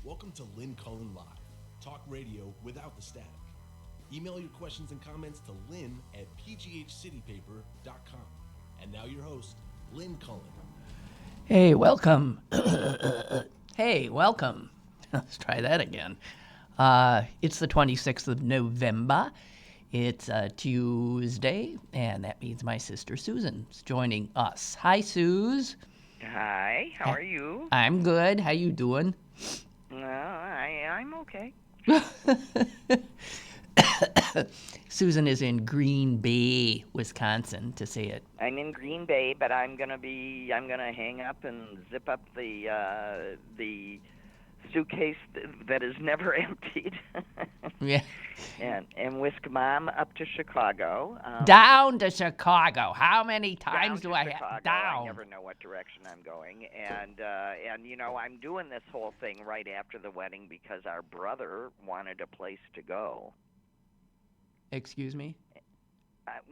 Welcome to Lynn Cullen Live, talk radio without the static. Email your questions and comments to lynn@pghcitypaper.com. And now your host, Lynn Cullen. Hey, welcome. Hey, welcome. Let's try that again. It's the 26th of November. It's a Tuesday, and that means my sister Susan's joining us. Hi, Suze. Hi, how are you? I'm good. How you doing? I'm okay. Susan is in Green Bay, Wisconsin, to say it. I'm in Green Bay, but I'm gonna hang up and zip up the suitcase that is never emptied. Yeah. And whisk Mom up to Chicago. Down to Chicago. How many times do I have down? I never know what direction I'm going, and I'm doing this whole thing right after the wedding because our brother wanted a place to go. Excuse me?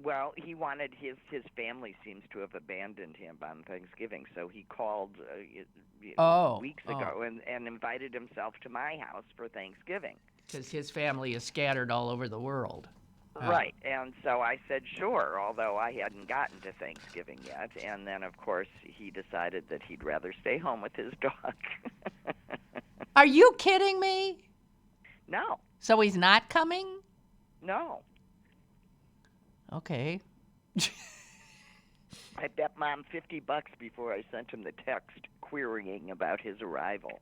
Well, he wanted his family seems to have abandoned him on Thanksgiving, so he called weeks ago and invited himself to my house for Thanksgiving. Because his family is scattered all over the world. Right, and so I said sure, although I hadn't gotten to Thanksgiving yet, and then, of course, he decided that he'd rather stay home with his dog. Are you kidding me? No. So he's not coming? No. Okay. I bet Mom $50 before I sent him the text querying about his arrival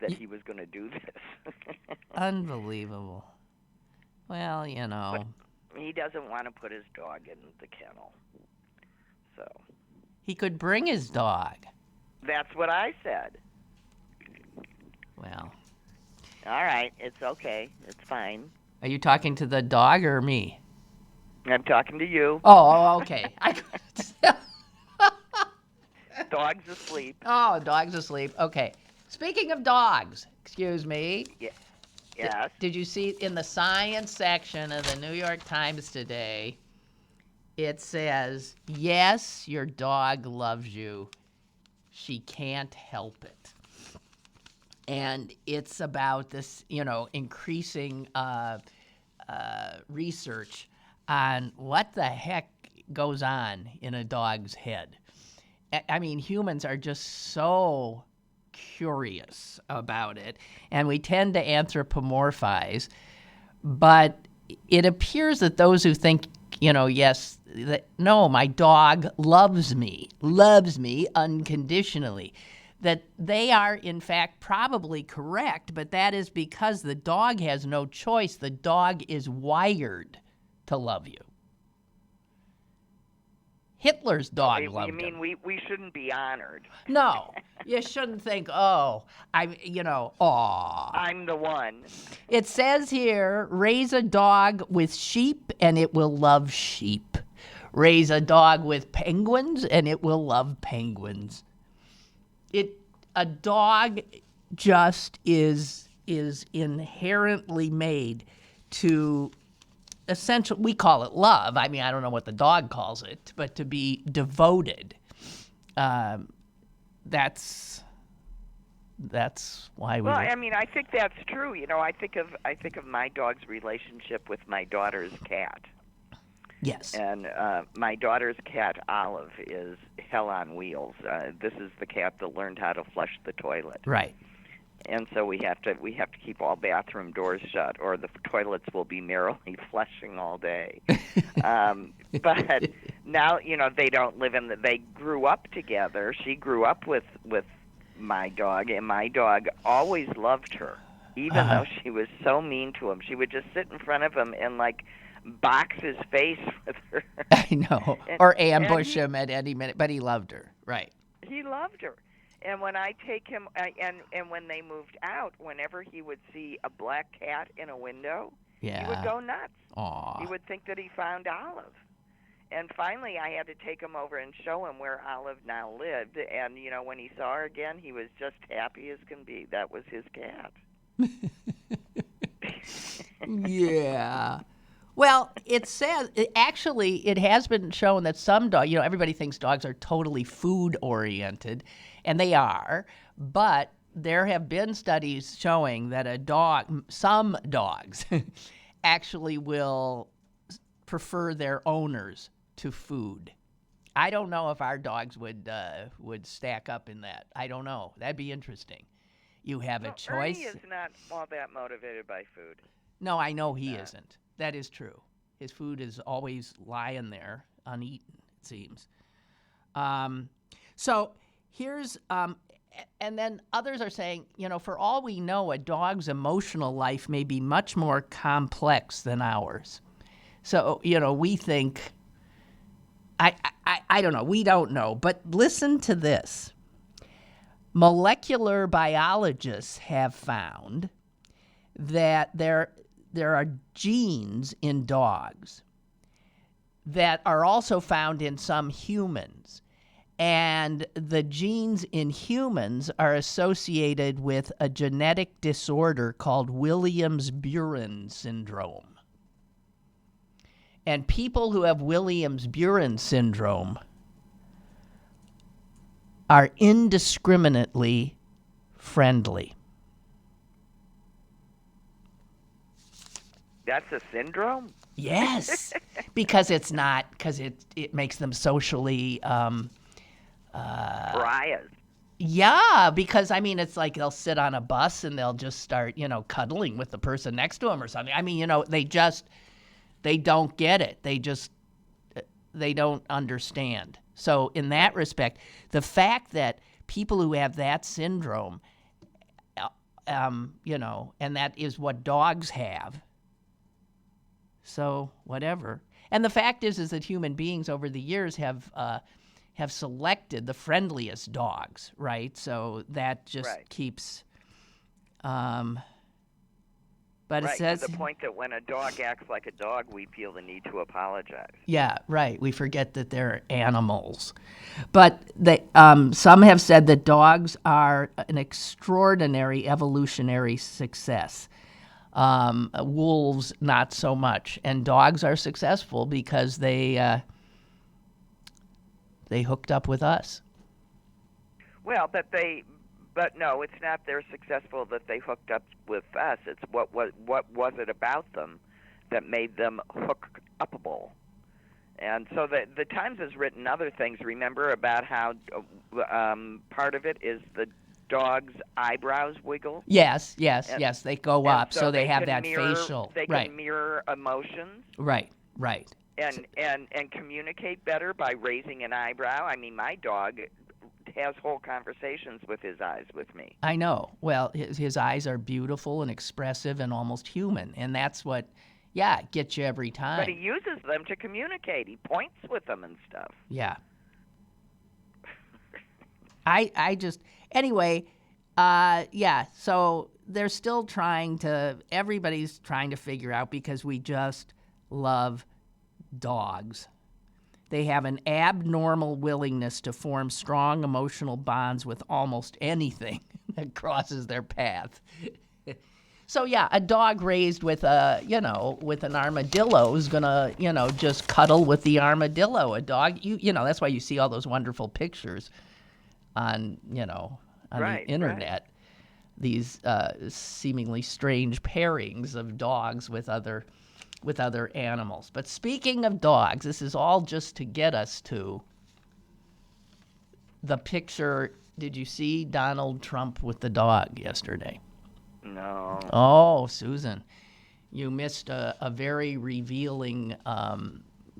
that he was going to do this. Unbelievable. Well, But he doesn't want to put his dog in the kennel. So. He could bring his dog. That's what I said. Well. All right, it's okay. It's fine. Are you talking to the dog or me? I'm talking to you. Oh, okay. Dog's asleep. Oh, dog's asleep. Okay. Speaking of dogs, excuse me. Yeah. Yes. Did you see in the science section of the New York Times today, it says, yes, your dog loves you. She can't help it. And it's about this, increasing research on what the heck goes on in a dog's head. I mean, humans are just so curious about it, and we tend to anthropomorphize, but it appears that those who think, no, my dog loves me unconditionally, that they are, in fact, probably correct, but that is because the dog has no choice. The dog is wired to love you. Hitler's dog loved him. You mean we shouldn't be honored? No, you shouldn't think, aw. I'm the one. It says here, raise a dog with sheep and it will love sheep. Raise a dog with penguins and it will love penguins. A dog just is inherently made to essentially, we call it love. I mean, I don't know what the dog calls it, but to be devoted. That's why we. Well, I mean, I think that's true. I think of my dog's relationship with my daughter's cat. Yes. And my daughter's cat, Olive, is hell on wheels. This is the cat that learned how to flush the toilet. Right. And so we have to keep all bathroom doors shut, or the toilets will be merrily flushing all day. But now, they don't live they grew up together. She grew up with my dog, and my dog always loved her, even though she was so mean to him. She would just sit in front of him and box his face with her. I know, or ambush him at any minute. But he loved her, right? He loved her. And when I take him, and when they moved out, whenever he would see a black cat in a window, he would go nuts. Aww. He would think that he found Olive. And finally, I had to take him over and show him where Olive now lived. And, when he saw her again, he was just happy as can be. That was his cat. Yeah. Well, it says, it has been shown that some dogs, everybody thinks dogs are totally food-oriented, and they are, but there have been studies showing that some dogs, actually will prefer their owners to food. I don't know if our dogs would stack up in that. I don't know. That'd be interesting. You have a choice. Ernie is not all that motivated by food. No, I know he isn't. That is true. His food is always lying there, uneaten, it seems. So here's, and then others are saying, for all we know, a dog's emotional life may be much more complex than ours. So, we think, I don't know, we don't know, but listen to this. Molecular biologists have found that there are genes in dogs that are also found in some humans. And the genes in humans are associated with a genetic disorder called Williams-Burron syndrome. And people who have Williams-Burron syndrome are indiscriminately friendly. That's a syndrome? Yes, because it makes them socially Pariahs. Yeah, because it's like they'll sit on a bus and they'll just start, cuddling with the person next to them or something. They don't get it. They don't understand. So in that respect, the fact that people who have that syndrome, and that is what dogs have. So whatever. And the fact is that human beings over the years have selected the friendliest dogs, right? So that just keeps. But it says to the point that when a dog acts like a dog, we feel the need to apologize. Yeah, right. We forget that they're animals. But some have said that dogs are an extraordinary evolutionary success. Wolves, not so much. And dogs are successful because they hooked up with us. Well, but no, it's not they're successful that they hooked up with us. It's what was it about them that made them hook upable. And so the Times has written other things, remember, about how part of it is the dog's eyebrows wiggle? Yes, they go up, so they have that mirror, facial. They right. can mirror emotions. Right. And communicate better by raising an eyebrow. I mean, my dog has whole conversations with his eyes with me. I know. Well, his eyes are beautiful and expressive and almost human, and that's what, gets you every time. But he uses them to communicate. He points with them and stuff. Yeah. Anyway, so they're still everybody's trying to figure out, because we just love dogs. They have an abnormal willingness to form strong emotional bonds with almost anything that crosses their path. So a dog raised with with an armadillo is gonna, just cuddle with the armadillo. A dog, that's why you see all those wonderful pictures on the internet. Right. These seemingly strange pairings of dogs with other animals. But speaking of dogs, this is all just to get us to the picture. Did you see Donald Trump with the dog yesterday? No. Oh, Susan, you missed a very revealing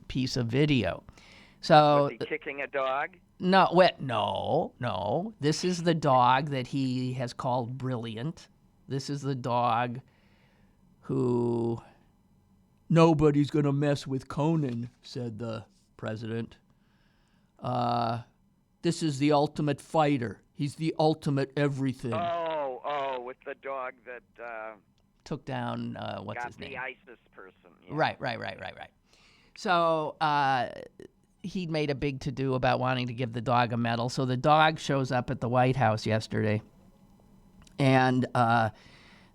piece of video. So, was he kicking a dog? No. This is the dog that he has called brilliant. This is the dog who... Nobody's going to mess with Conan, said the president. This is the ultimate fighter. He's the ultimate everything. Oh, with the dog that... took down, what's his name? Got the ISIS person. Yeah. Right. So he made a big to-do about wanting to give the dog a medal. So the dog shows up at the White House yesterday. And...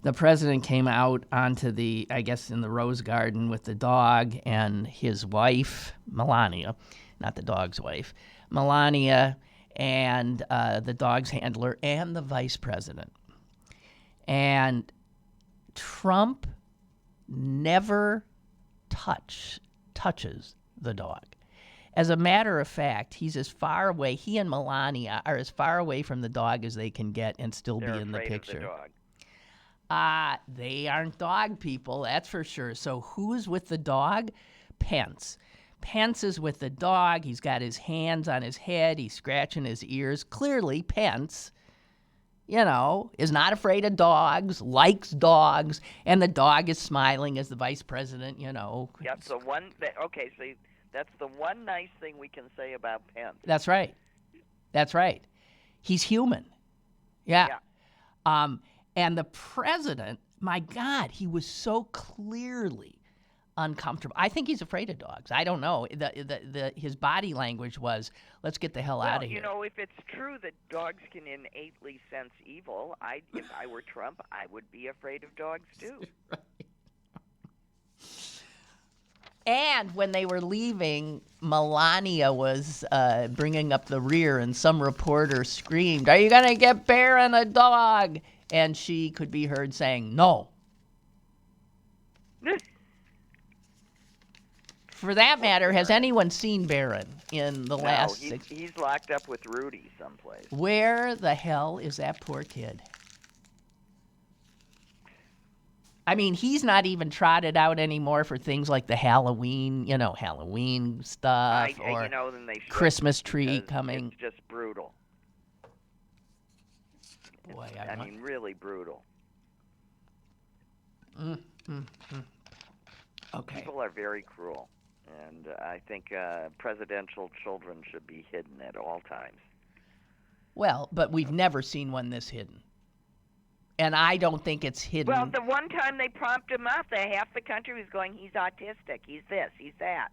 the president came out onto in the Rose Garden with the dog and his wife, Melania, not the dog's wife, Melania, and the dog's handler and the vice president. And Trump never touches the dog. As a matter of fact, he's as far away, he and Melania are as far away from the dog as they can get and still be in the picture. They're afraid of the dog. They aren't dog people, that's for sure. So who's with the dog? Pence. Pence is with the dog. He's got his hands on his head. He's scratching his ears. Clearly, Pence, is not afraid of dogs, likes dogs, and the dog is smiling as the vice president, Yep, so that's the one nice thing we can say about Pence. That's right. He's human. Yeah. And the president, my God, he was so clearly uncomfortable. I think he's afraid of dogs. I don't know. His body language was, let's get the hell out of here. If it's true that dogs can innately sense evil, if I were Trump, I would be afraid of dogs too. Right. And when they were leaving, Melania was bringing up the rear, and some reporter screamed, "Are you going to get Barron a dog?" And she could be heard saying, "No." For that matter, has anyone seen Barron in the last 6 No, he's locked up with Rudy someplace. Where the hell is that poor kid? I mean, he's not even trotted out anymore for things like the Halloween stuff or then they Christmas tree coming. It's just brutal. Boy, I mean, really brutal. Okay. People are very cruel, and I think presidential children should be hidden at all times. Well, but we've never seen one this hidden. And I don't think it's hidden. Well, the one time they propped him up, half the country was going, he's autistic, he's this, he's that.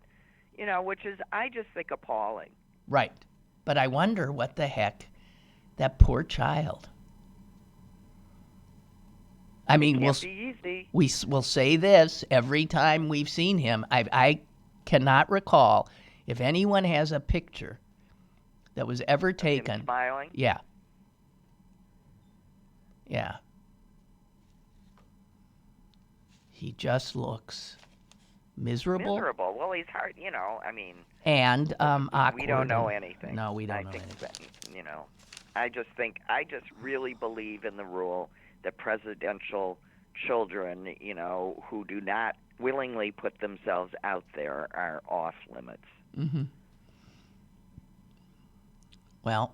Which is, I just think, appalling. Right. But I wonder what the heck, that poor child. I mean, we'll say this every time we've seen him. I cannot recall if anyone has a picture that was ever taken. Him smiling? Yeah. He just looks miserable. Miserable. Well, he's hard, And awkward. We don't know anything. No, we don't know anything. I just really believe in the rule that presidential children, who do not willingly put themselves out there are off limits. Mm-hmm. Well,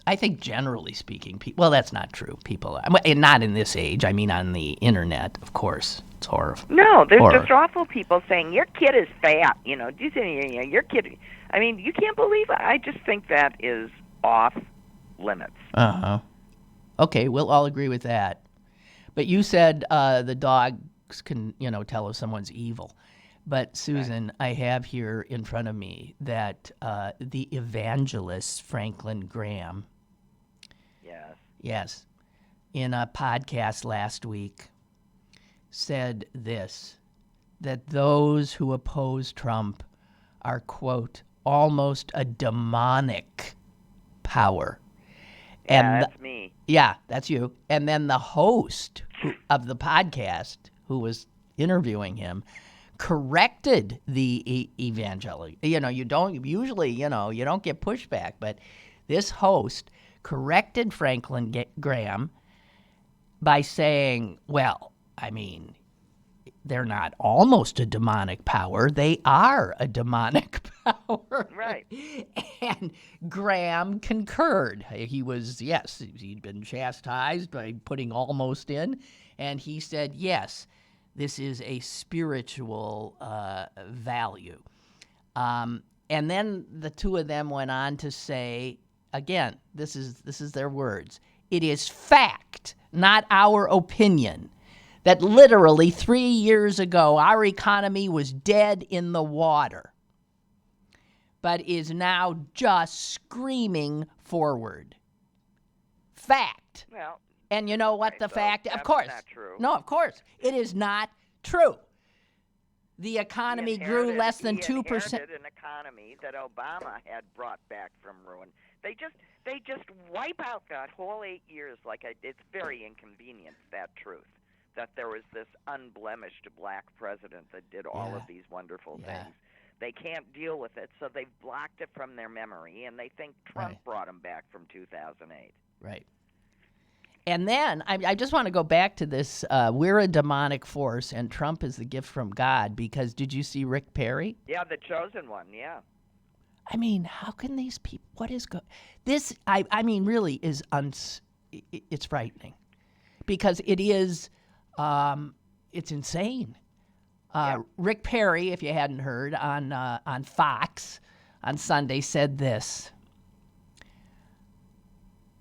I think generally speaking, well, that's not true. People, and not in this age. I mean, on the internet, of course, it's horrible. No, there's just awful people saying your kid is fat. Do you think your kid? I mean, you can't believe it. I just think that is off limits. Okay, we'll all agree with that. But you said the dogs can, tell if someone's evil. But, Susan, I have here in front of me that the evangelist Franklin Graham, yes, in a podcast last week, said this, that those who oppose Trump are, quote, almost a demonic power. And that's me. Yeah, that's you. And then the host of the podcast, who was interviewing him, corrected the evangelical. You don't usually, you don't get pushback, but this host corrected Franklin Graham by saying, well, I mean, they're not almost a demonic power. They are a demonic power. Right. And Graham concurred. He'd been chastised by putting almost in. And he said, yes, this is a spiritual value. And then the two of them went on to say, again, this is their words, it is fact, not our opinion, that literally 3 years ago our economy was dead in the water, but is now just screaming forward. Fact. Well, and you know what the fact? Of course. Not true. No, of course. It is not true. the economy grew less than 2%. He inherited an economy that Obama had brought back from ruin. They just wipe out that whole 8 years it's very inconvenient, that truth, that there was this unblemished black president that did all of these wonderful things. They can't deal with it, so they've blocked it from their memory, and they think Trump brought them back from 2008. Right. And then I just want to go back to this. We're a demonic force, and Trump is the gift from God. Because did you see Rick Perry? Yeah, the chosen one. Yeah. I mean, how can these people? What is this? I mean, really is it's frightening, because it is. It's insane. Rick Perry, if you hadn't heard, on Fox on Sunday said this.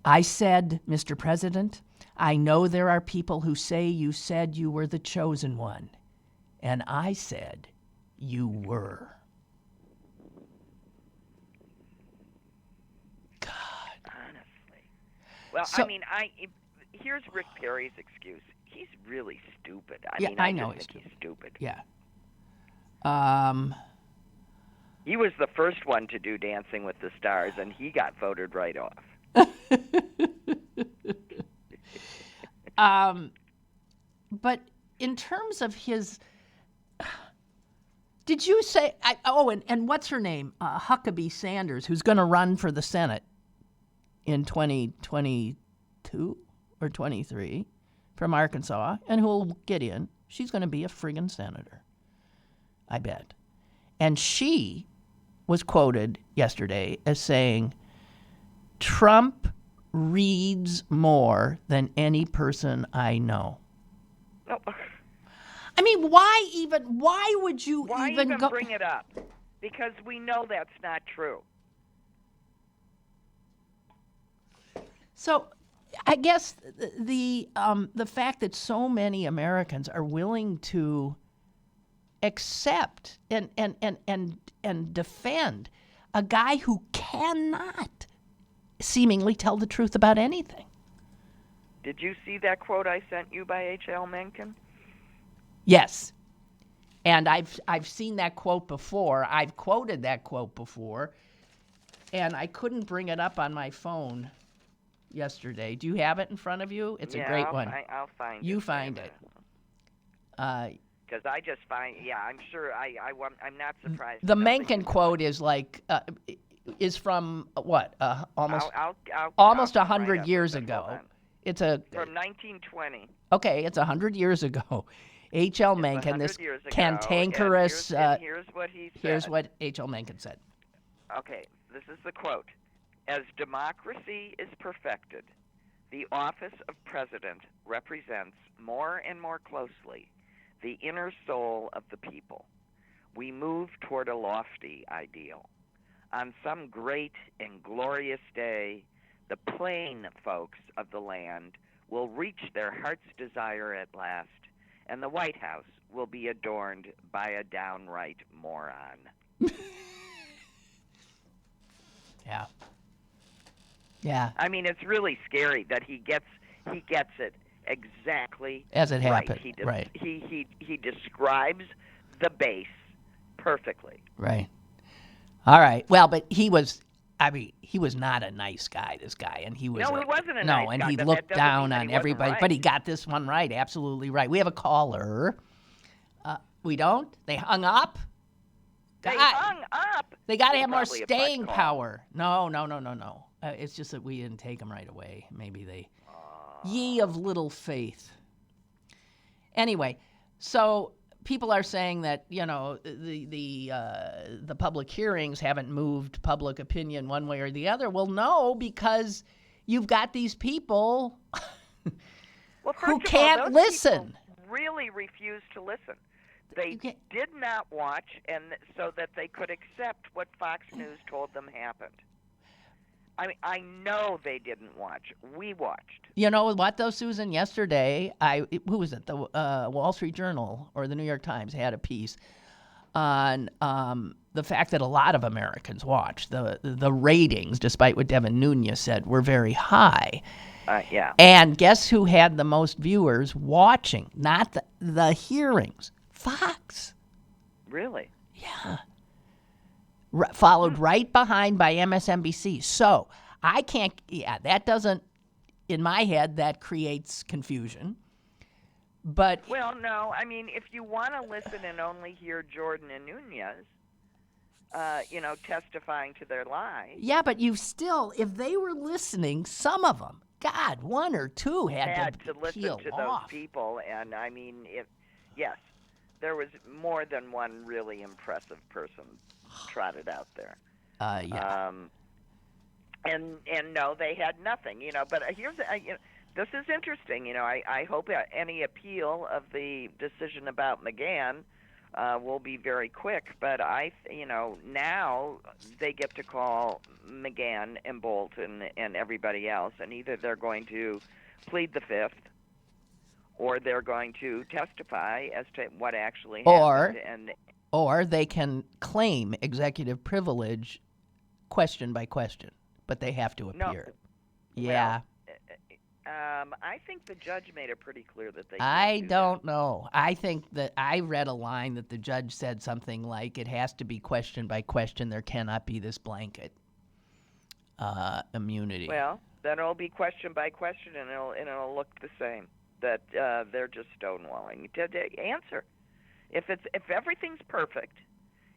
I said, Mr. President, I know there are people who say you said you were the chosen one. And I said, you were. God. Honestly. Well, so, here's Rick Perry's excuse. He's really stupid. I know he's stupid. Yeah. He was the first one to do Dancing with the Stars, and he got voted right off. But in terms of his, did you say? And what's her name? Huckabee Sanders, who's going to run for the Senate in 2022 or 23 from Arkansas, and who'll get in. She's going to be a friggin' senator, I bet. And she was quoted yesterday as saying, Trump reads more than any person I know. Oh. I mean, why would you even go? Bring it up? Because we know that's not true. So I guess the fact that so many Americans are willing to accept and defend a guy who cannot seemingly tell the truth about anything. Did you see that quote I sent you by H.L. Mencken? Yes. And I've seen that quote before. I've quoted that quote before, and I couldn't bring it up on my phone yesterday. Do you have it in front of you? It's a great one. I'll find it. You find it. Because I just find, I'm sure I'm not surprised. The Mencken quote is is from what? Almost 100 years ago. It's from 1920. Okay, it's 100 years ago. H.L. Mencken, this cantankerous. Here's what he said. Here's what H.L. Mencken said. Okay, this is the quote. As democracy is perfected, the office of president represents more and more closely the inner soul of the people. We move toward a lofty ideal. On some great and glorious day, the plain folks of the land will reach their heart's desire at last, and the White House will be adorned by a downright moron. Yeah. Yeah. I mean, it's really scary that he gets it exactly as it right. happened. He describes the base perfectly. Right. All right. Well, but he was not a nice guy, this guy. And he was. No, he wasn't a nice guy. No, and he looked down on everybody. Right. But he got this one right. Absolutely right. We have a caller. We don't? They hung up? They hung up? They got to have more staying power. No. It's just that we didn't take them right away. Maybe they. Ye of little faith. Anyway, so people are saying that, the public hearings haven't moved public opinion one way or the other. Well, no, because you've got these people who can't listen. Really refuse to listen. They did not watch, and so that they could accept what Fox News told them happened. I mean, I know they didn't watch. We watched. You know what, though, Susan? Yesterday, who was it? The Wall Street Journal or the New York Times had a piece on the fact that a lot of Americans watched. The ratings, despite what Devin Nunes said, were very high. Yeah. And guess who had the most viewers watching? Not the hearings. Fox. followed right behind by MSNBC. So I can't, that doesn't, in my head, that creates confusion. But Well, no, I mean, if you want to listen and only hear Jordan and Nunez, testifying to their lies. yeah, but you still, if they were listening, some of them, God, one or two had to listen peel to off. those people, and I mean, yes, there was more than one really impressive person trotted out there. Yeah. And no, they had nothing, But here's, this is interesting, I hope any appeal of the decision about McGahn will be very quick. But now they get to call McGahn and Bolton and everybody else, and either they're going to plead the fifth, or they're going to testify as to what actually happened. Or they can claim executive privilege question by question, but they have to appear. No, yeah. Well, I think the judge made it pretty clear that they I can't don't know. I think that I read a line that the judge said something like, it has to be question by question. There cannot be this blanket immunity. Well, then it'll be question by question, and it'll look the same. That they're just stonewalling. To answer, if everything's perfect,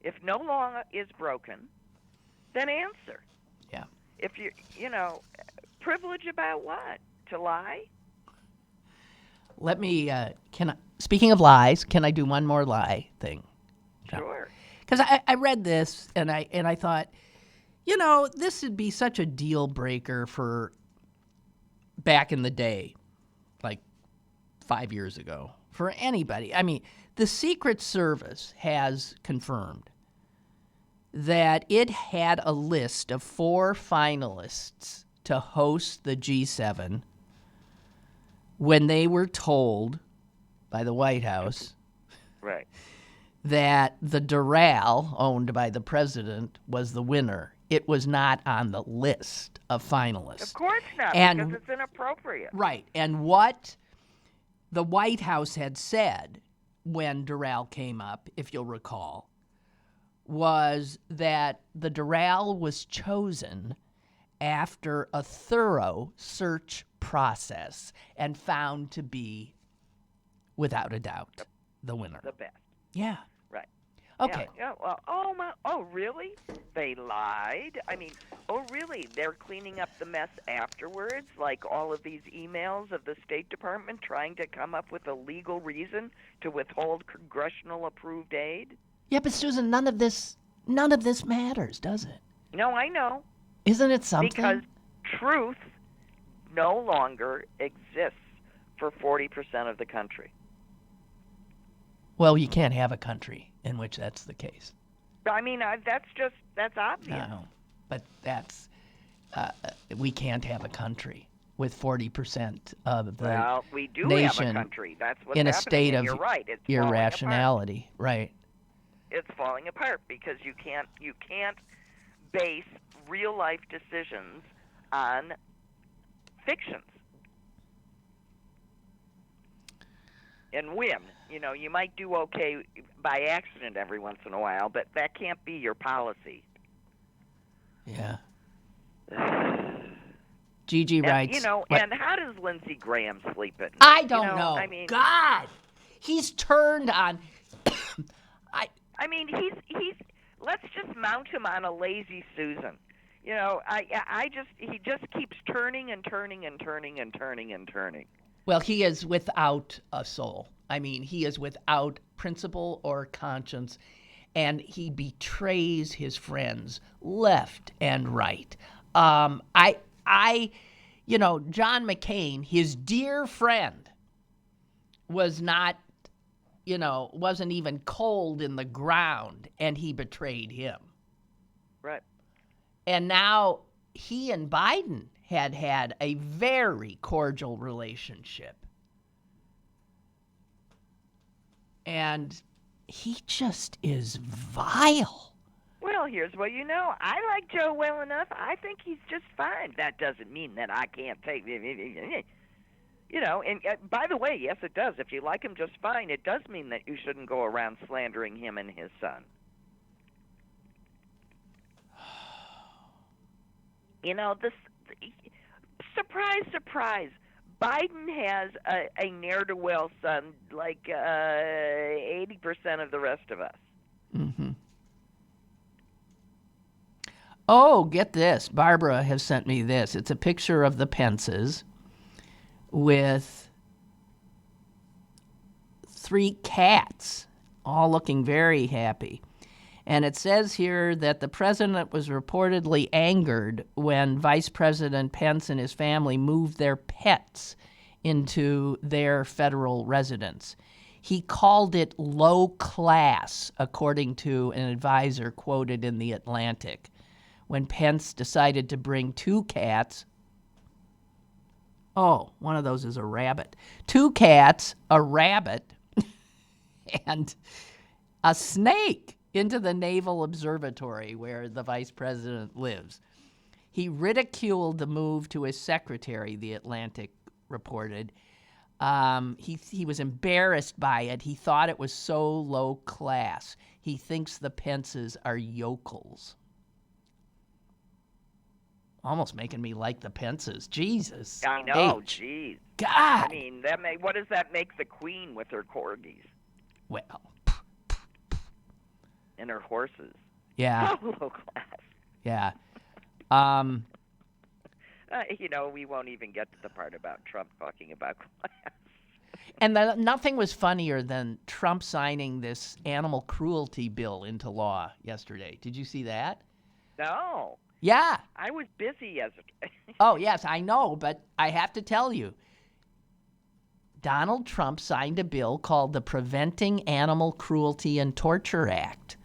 if no law is broken, then answer. Yeah. If privilege about what? To lie? Let me. Speaking of lies, can I do one more lie thing? Sure. Because I read this and I thought, this would be such a deal breaker for back in the day, like 5 years ago, for anybody. I mean, the Secret Service has confirmed that it had a list of 4 finalists to host the G7 when they were told by the White House right. that the Doral, owned by the president, was the winner. It was not on the list of finalists. Of course not, because it's inappropriate. Right. And what the White House had said when Doral came up, if you'll recall, was that the Doral was chosen after a thorough search process and found to be, without a doubt, the winner. The best. Yeah. Right. Okay. Yeah. Well, really? They lied? I mean, really? They're cleaning up the mess afterwards, like all of these emails of the State Department trying to come up with a legal reason to withhold congressional approved aid? Yeah, but Susan, none of this matters, does it? No, I know. Isn't it something? Because truth no longer exists for 40% of the country. Well, you can't have a country in which that's the case. I mean, that's obvious. No, but that's we can't have a country with 40% of the Well, we do nation have a country. That's what's in a happening. state And of you're right. It's irrationality. Right. It's falling apart because you can't base real life decisions on fictions and win. You might do okay by accident every once in a while, but that can't be your policy. Yeah. Gigi writes. And how does Lindsey Graham sleep at night? I don't know. I mean, God, he's turned on. I mean, he's. Let's just mount him on a lazy Susan. He just keeps turning and turning and turning and turning and turning. Well, he is without a soul. I mean, he is without principle or conscience, and he betrays his friends left and right. John McCain, his dear friend, wasn't even cold in the ground, and he betrayed him. Right. And now he and Biden had a very cordial relationship. And he just is vile. Well, here's what you know. I like Joe well enough. I think he's just fine. That doesn't mean that I can't take... And by the way, yes, it does. If you like him just fine, it does mean that you shouldn't go around slandering him and his son. This surprise, surprise. Biden has a ne'er-do-well son, like 80% of the rest of us. Mm-hmm. Oh, get this. Barbara has sent me this. It's a picture of the Pences with 3 cats, all looking very happy. And it says here that the president was reportedly angered when Vice President Pence and his family moved their pets into their federal residence. He called it low class, according to an advisor quoted in The Atlantic. When Pence decided to bring 2 cats, one of those is a rabbit, 2 cats, a rabbit, and a snake into the Naval Observatory where the vice president lives. He ridiculed the move to his secretary, The Atlantic reported. He was embarrassed by it. He thought it was so low class. He thinks the Pences are yokels. Almost making me like the Pences. Jesus. I know, H. geez. God. I mean, what does that make the queen with her corgis Well, and her horses? yeah, So low class. yeah. We won't even get to the part about Trump talking about class. And nothing was funnier than Trump signing this animal cruelty bill into law yesterday. Did you see that? No. Yeah. I was busy yesterday. Oh, yes, I know, but I have to tell you, Donald Trump signed a bill called the Preventing Animal Cruelty and Torture Act.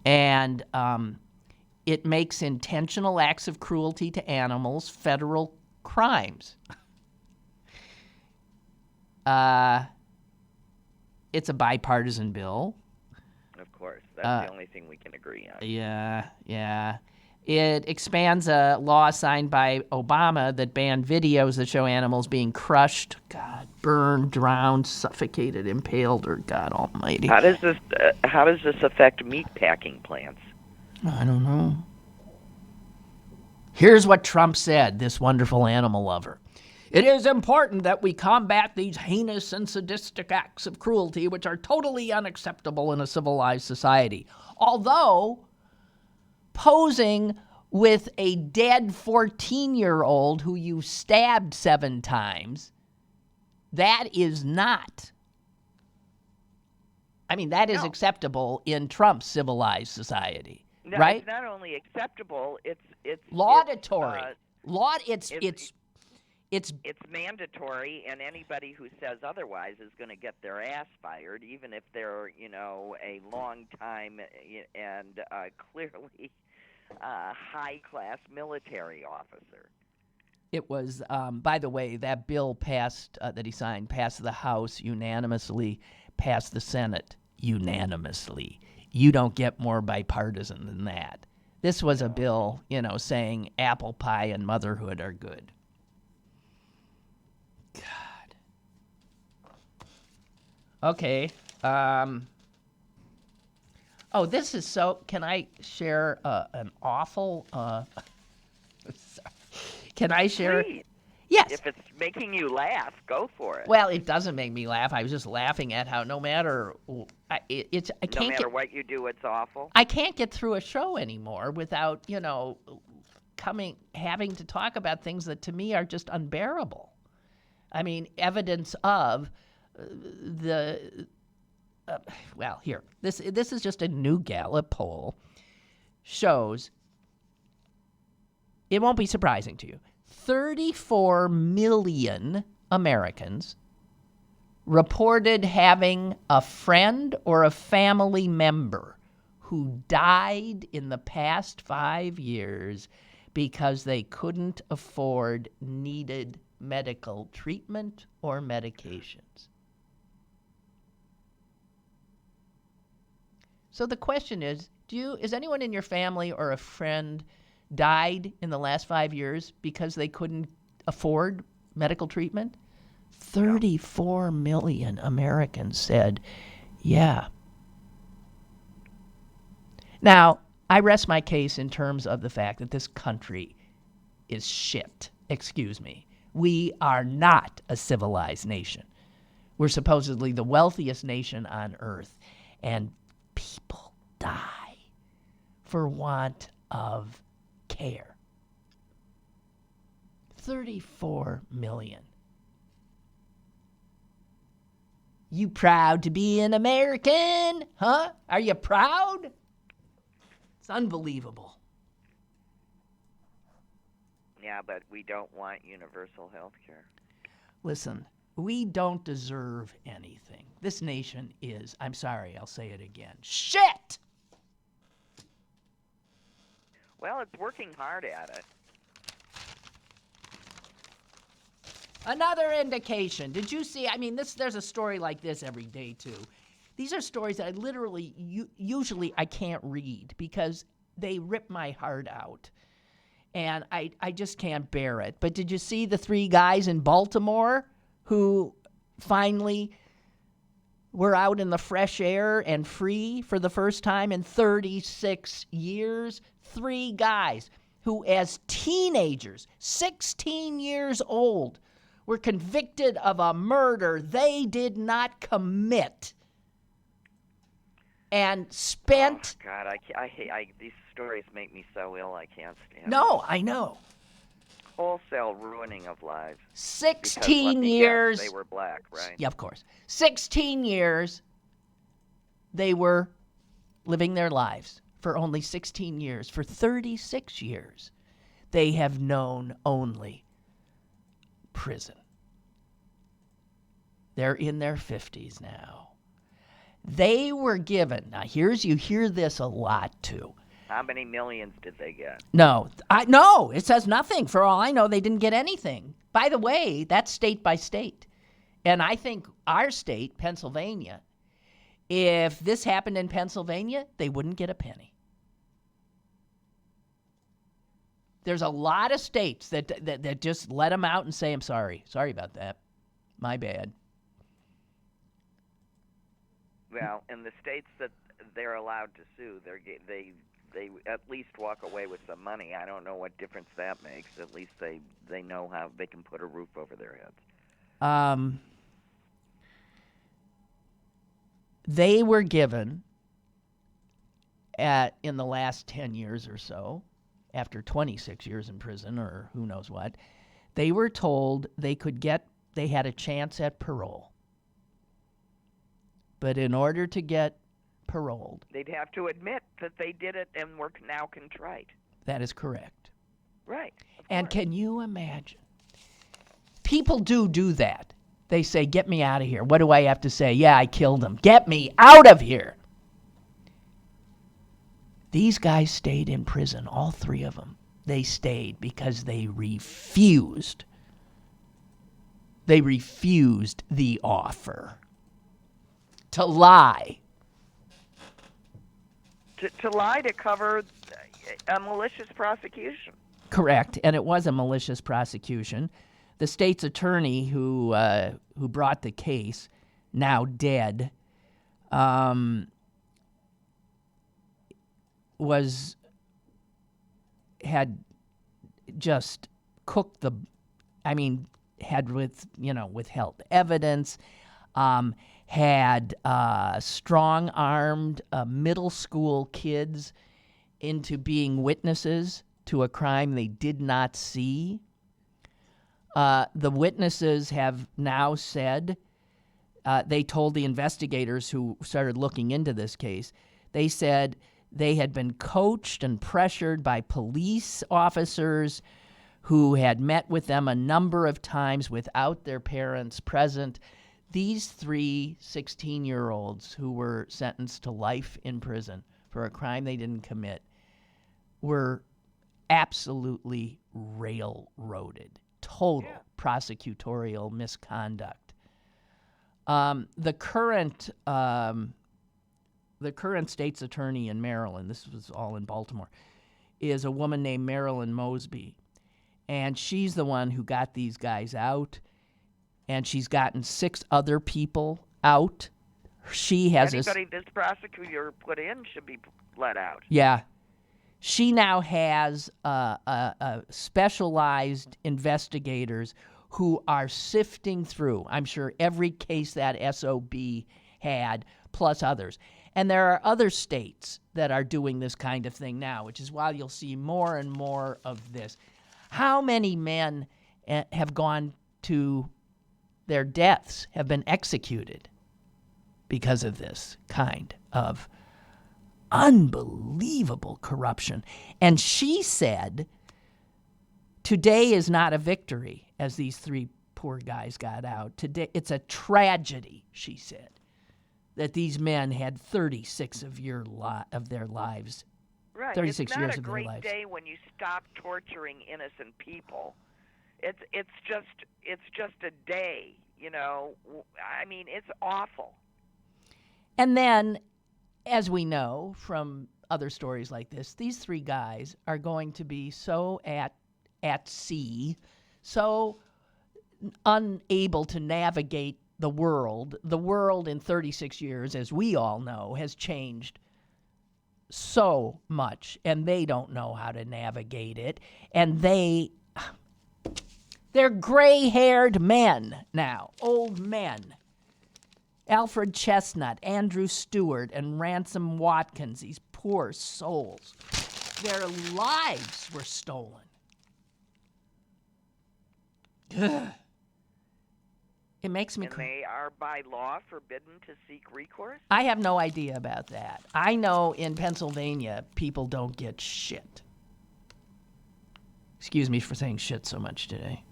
And it makes intentional acts of cruelty to animals federal crimes. It's a bipartisan bill. Of course. That's the only thing we can agree on. Yeah. It expands a law signed by Obama that banned videos that show animals being crushed, burned, drowned, suffocated, impaled, or God Almighty. How does this affect meat packing plants? I don't know. Here's what Trump said, this wonderful animal lover. It is important that we combat these heinous and sadistic acts of cruelty which are totally unacceptable in a civilized society. Although posing with a dead 14-year-old who you stabbed 7 times, that is not. I mean, that is acceptable in Trump's civilized society, no, right? It's not only acceptable; it's laudatory. It's mandatory, and anybody who says otherwise is going to get their ass fired, even if they're a long time and clearly high-class military officer. It was, by the way, that bill passed, that he signed, passed the House unanimously, passed the Senate unanimously. You don't get more bipartisan than that. This was a bill, saying apple pie and motherhood are good. God. Okay. This is so. Can I share an awful? Can I share? Please. Yes. If it's making you laugh, go for it. Well, it doesn't make me laugh. I was just laughing at how no matter no matter what you do, it's awful. I can't get through a show anymore without having to talk about things that to me are just unbearable. I mean, evidence of here. This is just a new Gallup poll. Shows, it won't be surprising to you, 34 million Americans reported having a friend or a family member who died in the past 5 years because they couldn't afford needed medical treatment or medications. So the question is, is anyone in your family or a friend died in the last 5 years because they couldn't afford medical treatment? 34 million Americans said, yeah. Now, I rest my case in terms of the fact that this country is shit. Excuse me. We are not a civilized nation. We're supposedly the wealthiest nation on earth, and people die for want of care. 34 million. You proud to be an American? Huh? Are you proud? It's unbelievable. Yeah, but we don't want universal health care. Listen, we don't deserve anything. This nation is, I'm sorry, I'll say it again, shit! Well, it's working hard at it. Another indication. Did you see? I mean, there's a story like this every day, too. These are stories that I literally, usually I can't read because they rip my heart out. And I just can't bear it. But did you see the 3 guys in Baltimore who finally were out in the fresh air and free for the first time in 36 years? 3 guys who, as teenagers, 16 years old, were convicted of a murder they did not commit and spent... Oh, God, I hate these stories make me so ill I can't stand No, I know. Wholesale ruining of lives. 16 years. They were black, right? Yeah, of course. 16 years they were living their lives. For only 16 years. For 36 years, they have known only prison. They're in their 50s now. They were given, now you hear this a lot too. How many millions did they get? No, it says nothing. For all I know, they didn't get anything. By the way, that's state by state. And I think our state, Pennsylvania, if this happened in Pennsylvania, they wouldn't get a penny. There's a lot of states that just let them out and say, I'm sorry. Sorry about that. My bad. Well, in the states that they're allowed to sue, they at least walk away with some money. I don't know what difference that makes. At least they know how they can put a roof over their heads. They were given, in the last 10 years or so, after 26 years in prison or who knows what, they were told they had a chance at parole. But in order to get paroled, they'd have to admit that they did it and were now contrite. That is correct. Right. And can you imagine? People do that. They say, get me out of here. What do I have to say? Yeah, I killed him. Get me out of here. These guys stayed in prison, all 3 of them. They stayed because they refused. They refused the offer to lie. To lie to cover a malicious prosecution. Correct, and it was a malicious prosecution. The state's attorney who brought the case, now dead, had just cooked had withheld evidence, had strong-armed middle school kids into being witnesses to a crime they did not see. The witnesses have now said, they told the investigators who started looking into this case, they said they had been coached and pressured by police officers who had met with them a number of times without their parents present. These 3 16-year-olds who were sentenced to life in prison for a crime they didn't commit were absolutely railroaded. Total prosecutorial misconduct. The current state's attorney in Maryland, this was all in Baltimore, is a woman named Marilyn Mosby. And she's the one who got these guys out. And she's gotten 6 other people out. She has anybody this prosecutor put in should be let out. Yeah. She now has specialized investigators who are sifting through, I'm sure, every case that SOB had, plus others. And there are other states that are doing this kind of thing now, which is why you'll see more and more of this. How many men have gone to their deaths, have been executed because of this kind of unbelievable corruption? And she said, today is not a victory, as these three poor guys got out. Today, it's a tragedy, she said, that these men had 36 of their lives. Right. 36 it's years not a of their great lives. day when you stop torturing innocent people. It's just a day, you know. I mean, it's awful. And then, as we know from other stories like this, these three guys are going to be so at sea, so unable to navigate the world. The world in 36 years, as we all know, has changed so much, and they don't know how to navigate it. And they're gray-haired men now, old men. Alfred Chestnut, Andrew Stewart, and Ransom Watkins, these poor souls. Their lives were stolen. Ugh. It makes me And they are by law forbidden to seek recourse? I have no idea about that. I know in Pennsylvania, people don't get shit. Excuse me for saying shit so much today.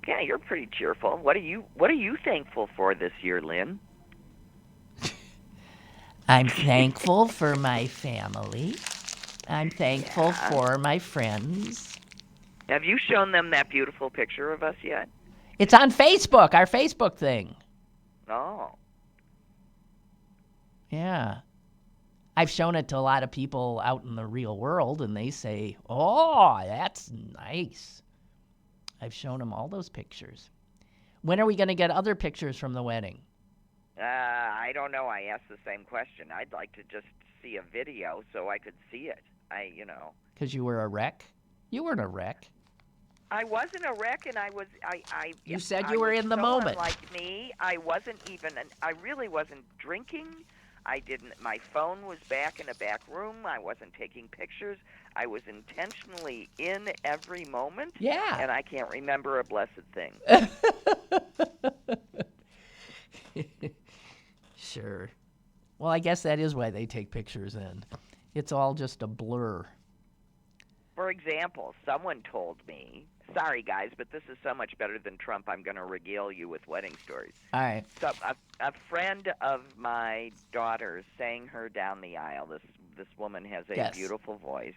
Yeah, you're pretty cheerful. What are you thankful for this year, Lynn? I'm thankful for my family. I'm thankful for my friends. Have you shown them that beautiful picture of us yet? It's on Facebook, our Facebook thing. Oh. Yeah. I've shown it to a lot of people out in the real world, and they say, oh, that's nice. I've shown them all those pictures. When are we going to get other pictures from the wedding? I don't know. I asked the same question. I'd like to just see a video so I could see it. Because you were a wreck? You weren't a wreck. I wasn't a wreck, and You said you were in the moment. Like me, I really wasn't drinking. My phone was back in a back room. I wasn't taking pictures. I was intentionally in every moment. Yeah. And I can't remember a blessed thing. Sure. Well, I guess that is why they take pictures then. It's all just a blur. For example, someone told me, sorry guys, but this is so much better than Trump, I'm going to regale you with wedding stories. All right. So a friend of my daughter's sang her down the aisle. This woman has a beautiful voice,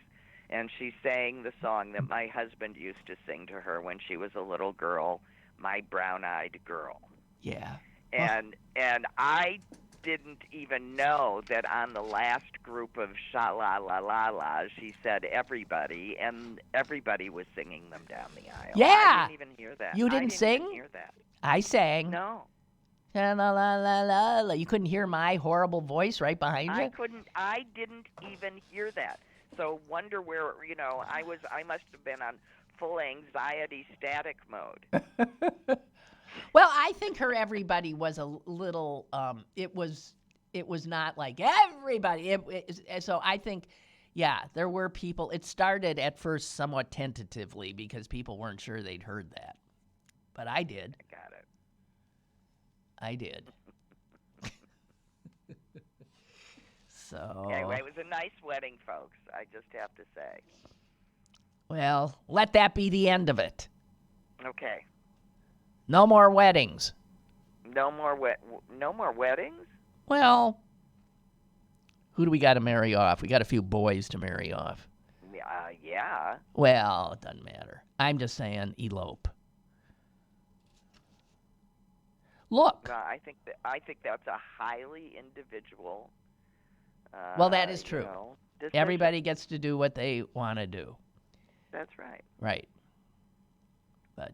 and she sang the song that my husband used to sing to her when she was a little girl, My Brown-Eyed Girl. Yeah. And I didn't even know that on the last group of sha-la-la-la-la, she said everybody, and everybody was singing them down the aisle. Yeah. I didn't even hear that. You didn't sing? I didn't even hear that. I sang. No. La, la, la, la, la. You couldn't hear my horrible voice right behind you? I didn't even hear that. So wonder where, I must have been on full anxiety static mode. Well, I think her everybody was a little, it was not like everybody. So I think, yeah, there were people. It started at first somewhat tentatively because people weren't sure they'd heard that. But I did. I got it. I did. So. Anyway, it was a nice wedding, folks. I just have to say. Well, let that be the end of it. Okay. No more weddings. No more weddings? Well, who do we got to marry off? We got a few boys to marry off. Yeah. Well, it doesn't matter. I'm just saying elope. Look. I think that's a highly individual. Well, that is true. Decision. Everybody gets to do what they want to do. That's right. Right. But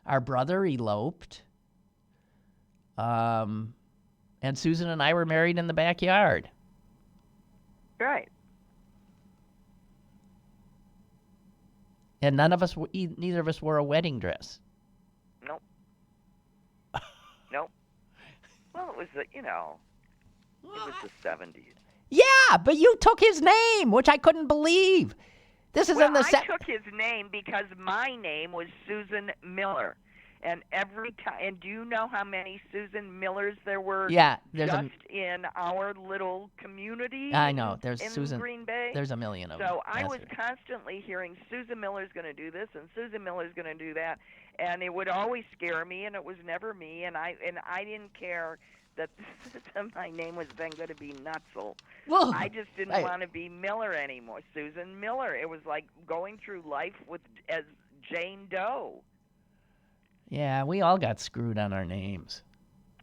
our brother eloped. And Susan and I were married in the backyard. Right. And neither of us wore a wedding dress. Nope. Nope. Well, it was it was the 70s. Yeah, but you took his name, which I couldn't believe. This is in the I took his name because my name was Susan Miller. And every time, and do you know how many Susan Millers there were just in our little community? I know. There's in Susan, Green Bay? There's a million of them. So I was constantly hearing Susan Miller's going to do this and Susan Miller's going to do that. And it would always scare me, and it was never me. And I didn't care that my name was then going to be Nutzel. Well, I just didn't want to be Miller anymore. Susan Miller. It was like going through life as Jane Doe. Yeah, we all got screwed on our names.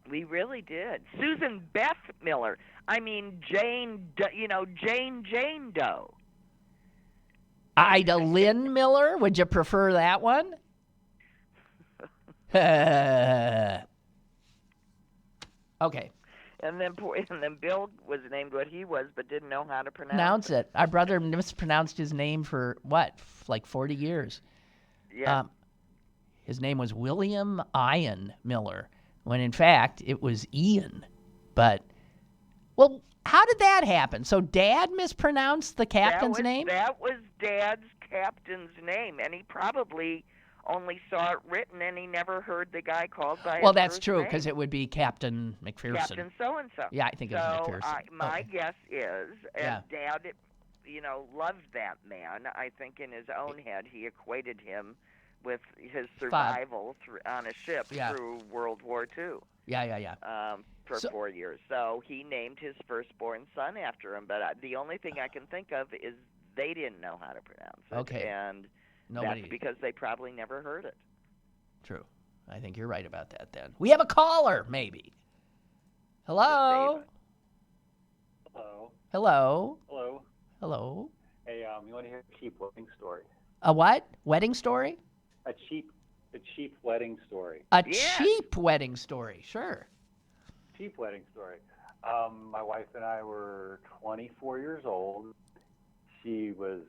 We really did. Susan Beth Miller. I mean, Jane Doe. Ida Lynn Miller? Would you prefer that one? Okay. And then Bill was named what he was, but didn't know how to pronounce it. Our brother mispronounced his name for like 40 years. Yeah. His name was William Ian Miller, when in fact it was Ian. But, well, how did that happen? So Dad mispronounced the captain's name? That was Dad's captain's name, and he probably only saw it written, and he never heard the guy called by his Well, that's first true, name. because it would be Captain McPherson. Captain so-and-so. Yeah, I think it was McPherson. My guess is, and Dad, loved that man. I think in his own head he equated him with his survival on a ship through World War II. Yeah. For 4 years. So he named his firstborn son after him. But the only thing I can think of is they didn't know how to pronounce it. Okay. And Nobody. that's because they probably never heard it. True. I think you're right about that then. We have a caller, maybe. Hello? Hello. Hello? Hello. Hello? Hey, you want to hear a cheap wedding story? A what? Wedding story? A cheap wedding story. Cheap wedding story, sure. Cheap wedding story. My wife and I were 24 years old. She was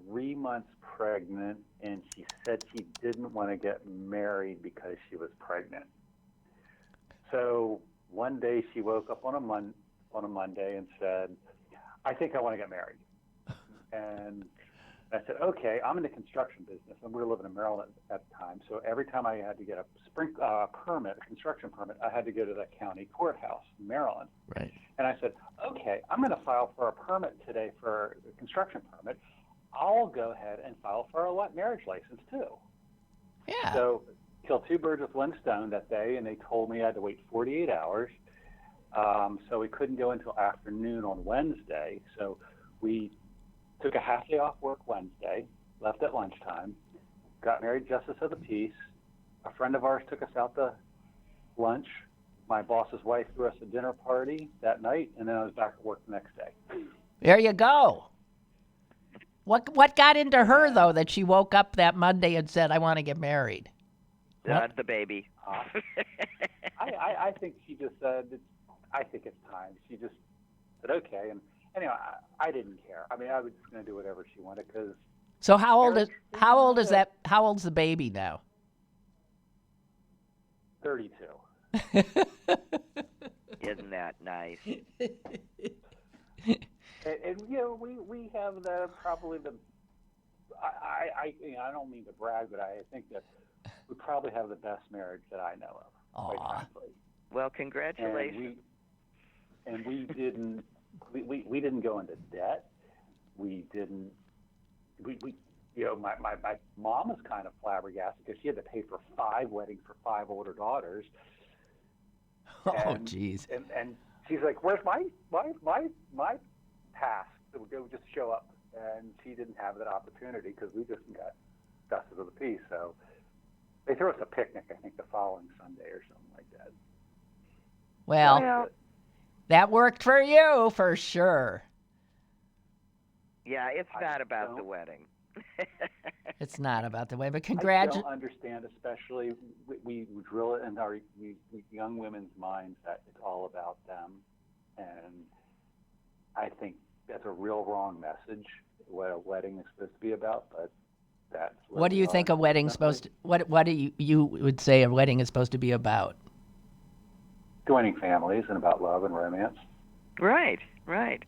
3 months pregnant, and she said she didn't want to get married because she was pregnant. So one day she woke up on a Monday and said, "I think I want to get married." And I said, "Okay, I'm in the construction business, and we were living in Maryland at the time. So every time I had to get a construction permit, I had to go to the county courthouse in Maryland." Right. And I said, "Okay, I'm going to file for a permit today for a construction permit. I'll go ahead and file for a marriage license too." Yeah. So killed two birds with one stone that day, and they told me I had to wait 48 hours. So we couldn't go until afternoon on Wednesday. So we took a half day off work Wednesday, left at lunchtime, got married justice of the peace. A friend of ours took us out to lunch. My boss's wife threw us a dinner party that night, and then I was back at work the next day. There you go. What got into her, though, that she woke up that Monday and said, "I want to get married"? The baby. I think she just said, "I think it's time." She just said, "Okay." And anyway, I didn't care. I mean, I was just going to do whatever she wanted because. So how old is that? How old's the baby now? 32. Isn't that nice? And we have probably the. I don't mean to brag, but I think that we probably have the best marriage that I know of. Quite frankly. Well, congratulations. And we didn't. We didn't go into debt. We didn't. My mom was kind of flabbergasted because she had to pay for 5 weddings for 5 older daughters. Oh, jeez. And she's like, "Where's my pass? So we go just show up." And she didn't have that opportunity because we just got justice of the peace. So they threw us a picnic, I think, the following Sunday or something like that. Well, that worked for you for sure. Yeah, it's not about the wedding. It's not about the wedding, but I congratulations. don't understand, especially we drill it in our young women's minds that it's all about them, and I think that's a real wrong message, what a wedding is supposed to be about, but that's What do we you are, think a wedding's supposed to? What do you would say a wedding is supposed to be about? Joining families and about love and romance. Right.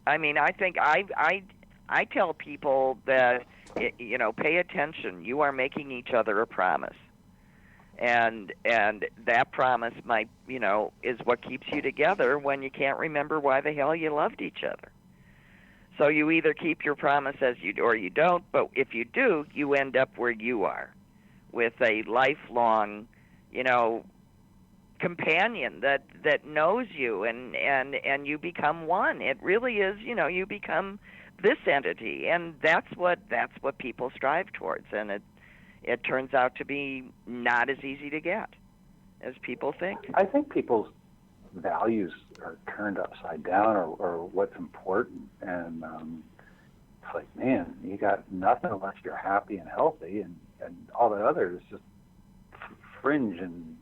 I mean, I think I tell people that pay attention. You are making each other a promise, and that promise might is what keeps you together when you can't remember why the hell you loved each other. So you either keep your promise or you don't. But if you do, you end up where you are, with a lifelong, companion that knows you, and you become one. It really is, you become this entity, and that's what people strive towards, and it turns out to be not as easy to get as people think. I think people's values are turned upside down, or what's important, and it's like, man, you got nothing unless you're happy and healthy, and all the other is just fringe and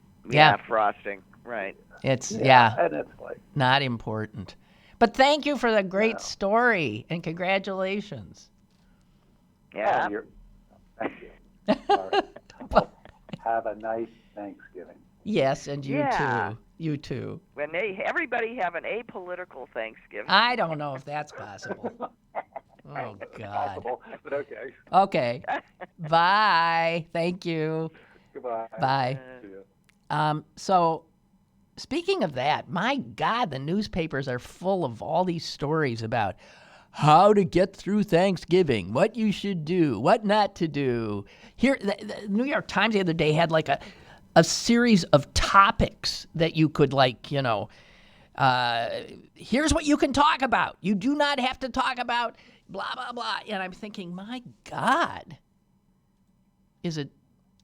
frosting, right? It's and it's like not important. But thank you for the great story, and congratulations. Yeah. Thank you. All right. Well, have a nice Thanksgiving. Yes, and you too. You too. Everybody have an apolitical Thanksgiving. I don't know if that's possible. Oh, God. Possible, but okay. Okay. Bye. Thank you. Goodbye. Bye. So, speaking of that, my God, the newspapers are full of all these stories about how to get through Thanksgiving, what you should do, what not to do. Here, the New York Times the other day had like a series of topics that you could here's what you can talk about. You do not have to talk about blah, blah, blah. And I'm thinking, my God,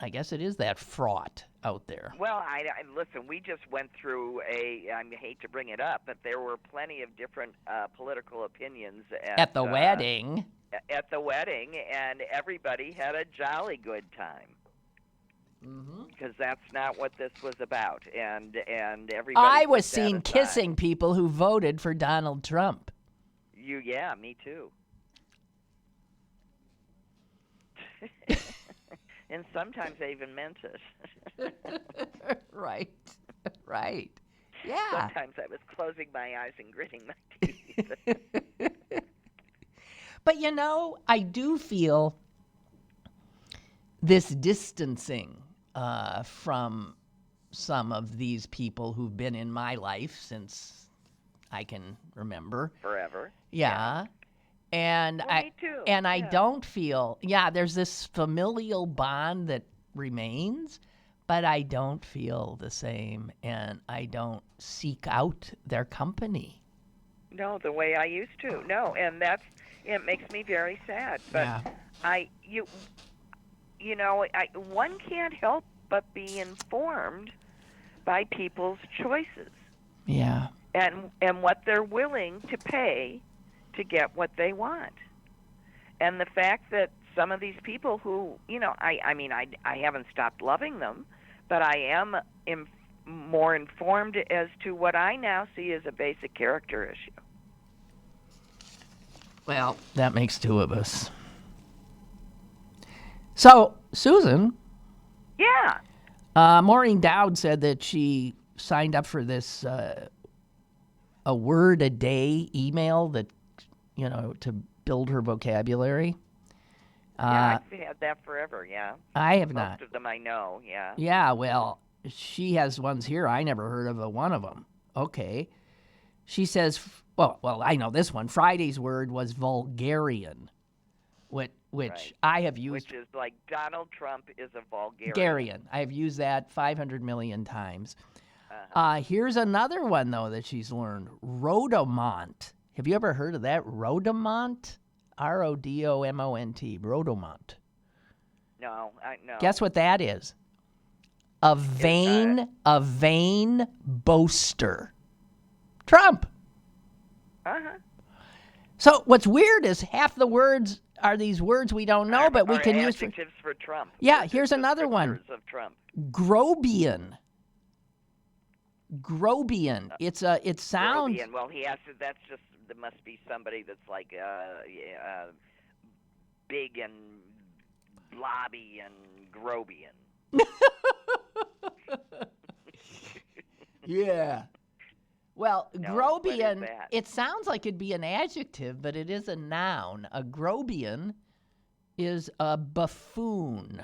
I guess it is that fraught out there. Well, I listen, we just went through I hate to bring it up, but there were plenty of different political opinions at the wedding. At the wedding, and everybody had a jolly good time. Because that's not what this was about, and everybody. I was seen kissing people who voted for Donald Trump. Me too. And sometimes I even meant it. Right. Yeah. Sometimes I was closing my eyes and gritting my teeth. But I do feel this distancing from some of these people who've been in my life since I can remember. Forever. Yeah. And me too. I don't feel, there's this familial bond that remains, but I don't feel the same, and I don't seek out their company. No, the way I used to. No, and it makes me very sad. But one can't help but be informed by people's choices. Yeah. And what they're willing to pay to get what they want. And the fact that some of these people who, I haven't stopped loving them, but I am more informed as to what I now see as a basic character issue. Well, that makes two of us. So, Susan. Yeah. Maureen Dowd said that she signed up for this a word a day email that, to build her vocabulary. I've had that forever, yeah. I have not. Most of them I know, yeah. Yeah, well, she has ones here. I never heard of one of them. Okay. She says, well, I know this one. Friday's word was vulgarian, which right. I have used. Which is like Donald Trump is a vulgarian. Vulgarian. I have used that 500 million times. Here's another one, though, that she's learned. Rhodomont. Have you ever heard of that? Rhodomont? Rodomont. Rhodomont. No, no. Guess what that is? A vain boaster. Trump. So what's weird is half the words are these words we don't know, but we can use adjectives for Trump. Yeah, here's another one. Of Trump. Grobian. It sounds. Grobian. Well, he has to. There must be somebody that's like big and Lobby and Grobian. Yeah. Well, No, Grobian, what is that? it sounds like it'd be an adjective, but it is a noun. A Grobian is a buffoon.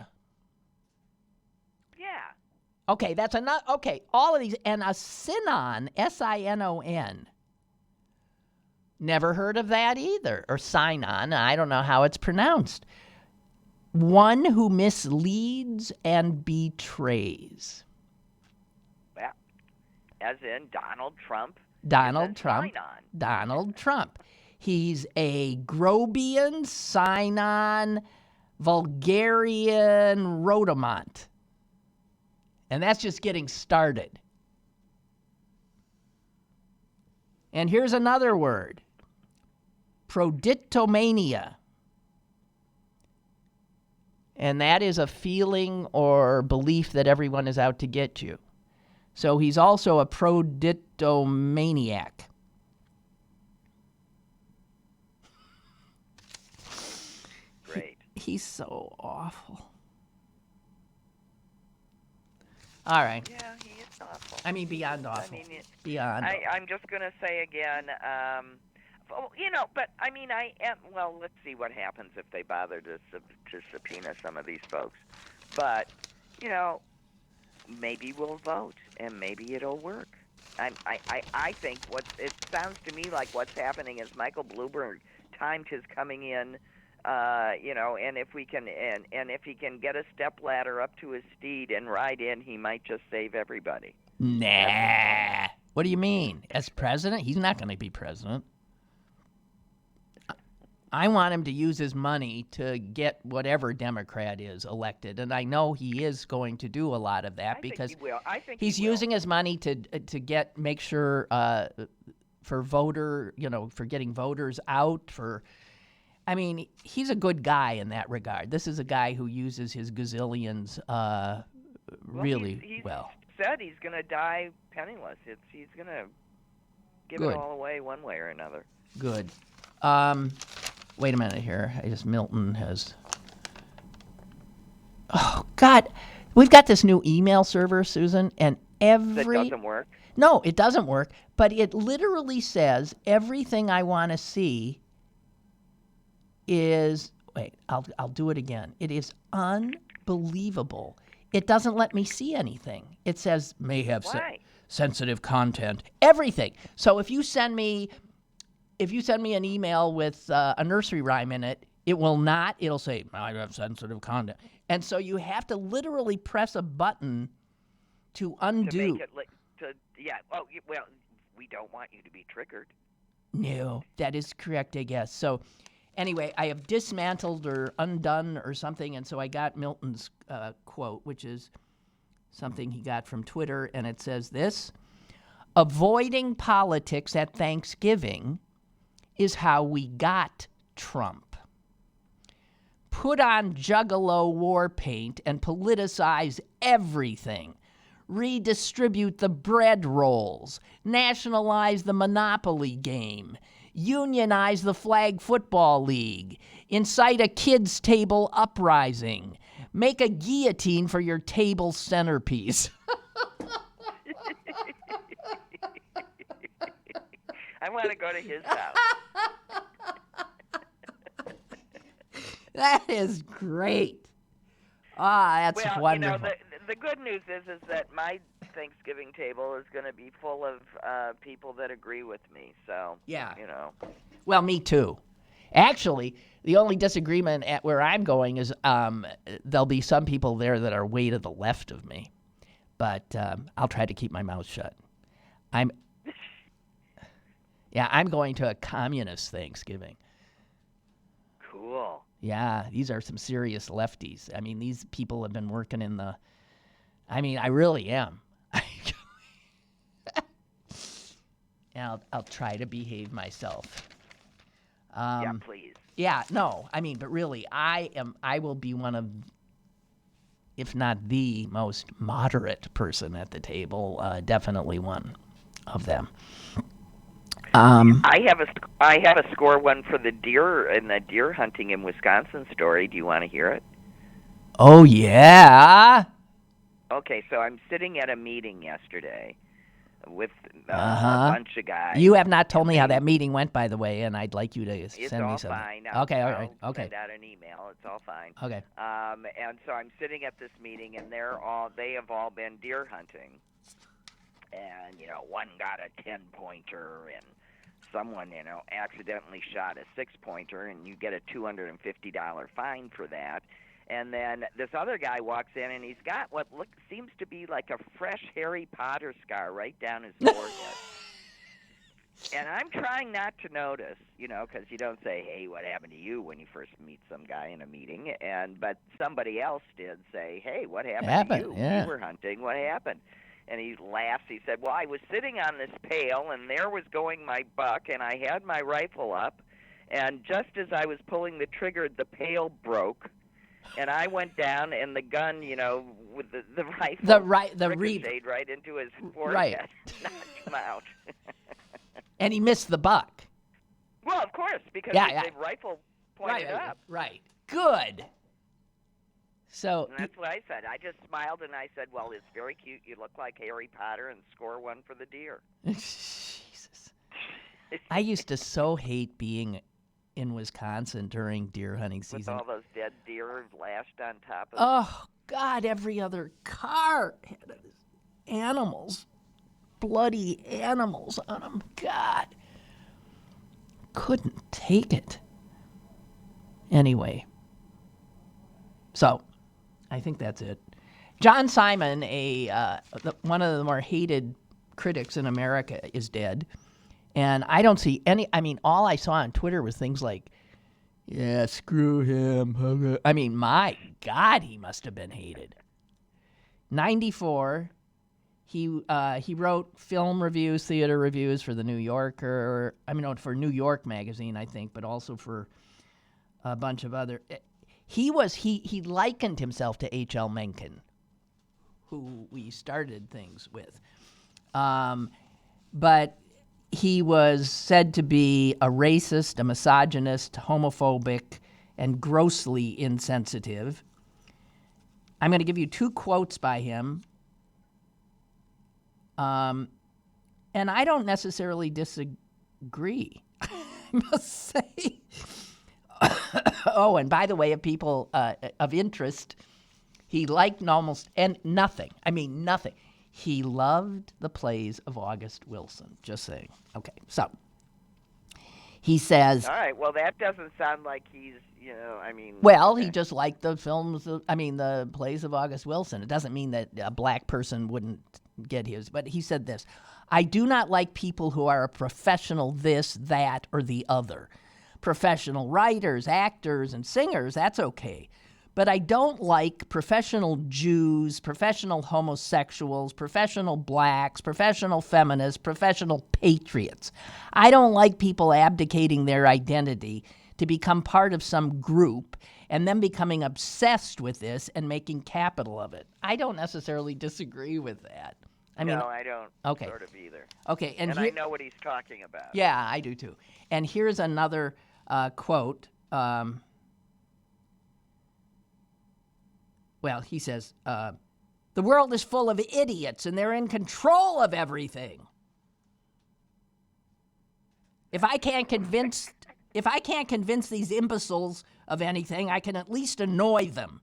Yeah. Okay, that's enough. Okay, all of these. And a synon, S-I-N-O-N. Never heard of that either. Or sign-on. I don't know how it's pronounced. One who misleads and betrays. Well, as in Donald Trump. Donald Trump. Sign-on. Donald Trump. He's a Grobian, sign-on, vulgarian rhodomont. And that's just getting started. And here's another word. Prodictomania. And that is a feeling or belief that everyone is out to get you. So he's also a prodictomaniac. Great. He's so awful. All right. Yeah, he is awful. I mean, beyond awful. I mean, Beyond. I'm just going to say again, but I mean, well, let's see what happens if they bother to subpoena some of these folks. But, maybe we'll vote, and maybe it'll work. I think it sounds to me like what's happening is Michael Bloomberg timed his coming in, and if he can get a stepladder up to his steed and ride in, he might just save everybody. Nah. What do you mean? As president? He's not going to be president. I want him to use his money to get whatever Democrat is elected, and I know he is going to do a lot of that because he's using his money to make sure for for getting voters out for. I mean, he's a good guy in that regard. This is a guy who uses his gazillions really well. He said he's going to die penniless. He's going to give it all away one way or another. Good. Wait a minute here. Milton has. Oh God, we've got this new email server, Susan, and That doesn't work. No, it doesn't work. But it literally says everything I want to see is. Wait, I'll do it again. It is unbelievable. It doesn't let me see anything. It says may have sensitive content. Everything. So if you send me an email with a nursery rhyme in it, it will not. It'll say, I have sensitive content. And so you have to literally press a button to undo. To make it well, we don't want you to be triggered. No, that is correct, I guess. So anyway, I have dismantled or undone or something, and so I got Milton's quote, which is something he got from Twitter, and it says this: avoiding politics at Thanksgiving is how we got Trump. Put on juggalo war paint and politicize everything. Redistribute the bread rolls. Nationalize the Monopoly game. Unionize the Flag Football League. Incite a kids' table uprising. Make a guillotine for your table centerpiece. I want to go to his house. That is great. That's wonderful. The good news is that my Thanksgiving table is going to be full of people that agree with me. So, yeah. Well, me too. Actually, the only disagreement at where I'm going is there'll be some people there that are way to the left of me. But I'll try to keep my mouth shut. I'm going to a communist Thanksgiving. Cool. Yeah, these are some serious lefties. I mean, these people have been working in the... I mean, I really am. And I'll try to behave myself. Yeah, please. Yeah, no, I mean, but really, I will be one of, if not the most moderate person at the table, definitely one of them. I have a score one for the deer and the deer hunting in Wisconsin story. Do you want to hear it? Oh, yeah. Okay, so I'm sitting at a meeting yesterday with a Uh-huh. bunch of guys. You have not told and me how they- that meeting went, by the way, and I'd like you to It's send me all something. fine. Okay, all right. I'll Okay. send out an email. It's all fine. Okay. And so I'm sitting at this meeting, and they have all been deer hunting, and one got a 10-pointer, and someone accidentally shot a 6-pointer, and you get a $250 fine for that. And then this other guy walks in, and he's got what seems to be like a fresh Harry Potter scar right down his forehead. And I'm trying not to notice, because you don't say, "Hey, what happened to you?" when you first meet some guy in a meeting. But somebody else did say, "Hey, what happened to you? Yeah. We were hunting. What happened?" And he laughs. He said, "Well, I was sitting on this pail, and there was going my buck, and I had my rifle up, and just as I was pulling the trigger, the pail broke, and I went down, and the gun, with the rifle ricocheted right into his forehead, knocked him out." And he missed the buck. Well, of course, because the rifle pointed up. Right. Good. So And that's what I said. I just smiled and I said, "Well, it's very cute. You look like Harry Potter, and score one for the deer." Jesus. I used to so hate being in Wisconsin during deer hunting With season. all those dead deer lashed on top of Oh, God, every other car had animals. Bloody animals on them. God. Couldn't take it. Anyway. So, I think that's it. John Simon, one of the more hated critics in America, is dead. And I don't see any, all I saw on Twitter was things like, "Yeah, screw him." I mean, my God, he must have been hated. 94, he wrote film reviews, theater reviews for the New Yorker. For New York Magazine, I think, but also for a bunch of other. He likened himself to H.L. Mencken, who we started things with. But he was said to be a racist, a misogynist, homophobic, and grossly insensitive. I'm going to give you 2 quotes by him. And I don't necessarily disagree, I must say. Oh, and by the way, of people of interest, he liked almost nothing. Nothing. He loved the plays of August Wilson. Just saying. Okay, so he says. All right. Well, that doesn't sound like he's, Well, okay. he just liked the the plays of August Wilson. It doesn't mean that a black person wouldn't get his. But he said this: "I do not like people who are a professional this, that, or the other. Professional writers, actors, and singers, that's okay. But I don't like professional Jews, professional homosexuals, professional blacks, professional feminists, professional patriots. I don't like people abdicating their identity to become part of some group and then becoming obsessed with this and making capital of it." I don't necessarily disagree with that. No, I don't okay. sort of either. Okay, and I know what he's talking about. Yeah, I do too. And here's another quote. He says, "The world is full of idiots and they're in control of everything. If I can't convince these imbeciles of anything, I can at least annoy them.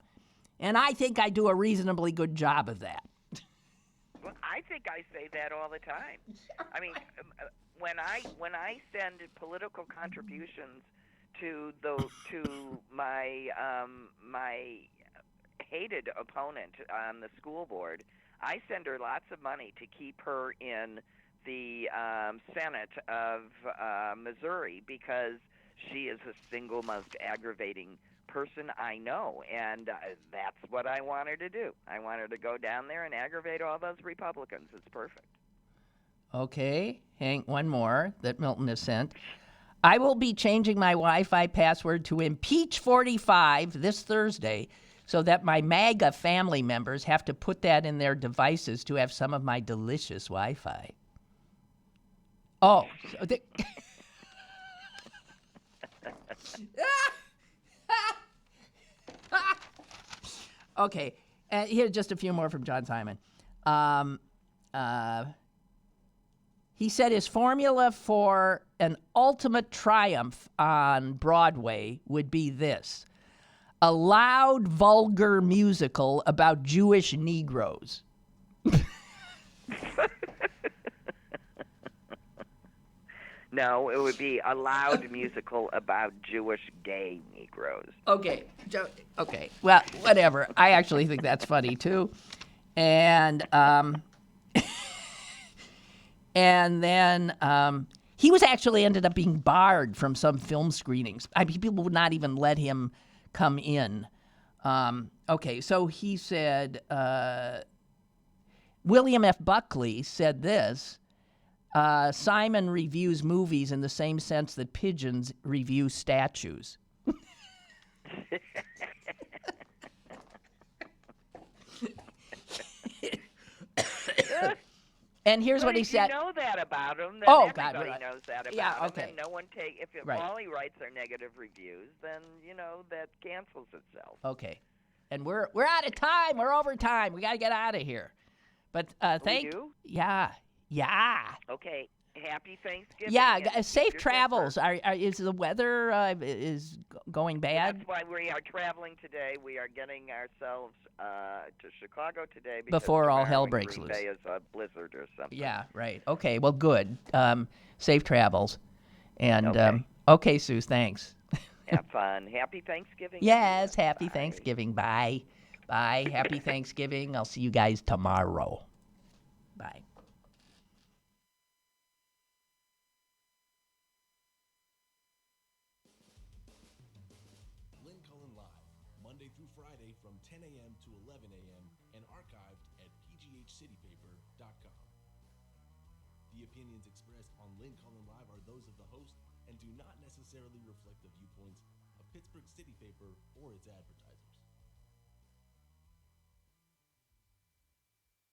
And I think I do a reasonably good job of that." Well, I think I say that all the time. When I send political contributions to my my hated opponent on the school board, I send her lots of money to keep her in the Senate of Missouri, because she is the single most aggravating person I know, and that's what I want her to do. I want her to go down there and aggravate all those Republicans. It's perfect. Okay, one more that Milton has sent. "I will be changing my Wi-Fi password to impeach45 this Thursday so that my MAGA family members have to put that in their devices to have some of my delicious Wi-Fi." Oh. Okay, and here's just a few more from John Simon. Um, he said his formula for an ultimate triumph on Broadway would be this: a loud, vulgar musical about Jewish Negroes. No, it would be a loud musical about Jewish gay Negroes. Okay, okay. Well, whatever. I actually think that's funny too. And and then he was actually ended up being barred from some film screenings. People would not even let him come in. Okay, so he said William F. Buckley said this. Simon reviews movies in the same sense that pigeons review statues. And here's what he said. If you know that about him, then everybody knows that about yeah, him. okay. And no one if all he writes are negative reviews, then that cancels itself. Okay, and we're out of time. We're over time. We got to get out of here. But yeah. Okay. Happy Thanksgiving. Yeah, safe travels. Is the weather is going bad? That's why we are traveling today. We are getting ourselves to Chicago today before all hell breaks Green loose. Bay is a blizzard or something. Yeah, right. Okay, well, good. Safe travels. And okay, Sue, thanks. Have fun. Happy Thanksgiving. Yes, happy Bye. Thanksgiving. Bye. Bye. Happy Thanksgiving. I'll see you guys tomorrow. Bye. Lynn Cullen Live, Monday through Friday from 10 a.m. to 11 a.m. and archived at pghcitypaper.com. The opinions expressed on Lynn Cullen Live are those of the host and do not necessarily reflect the viewpoints of Pittsburgh City Paper or its advertisers.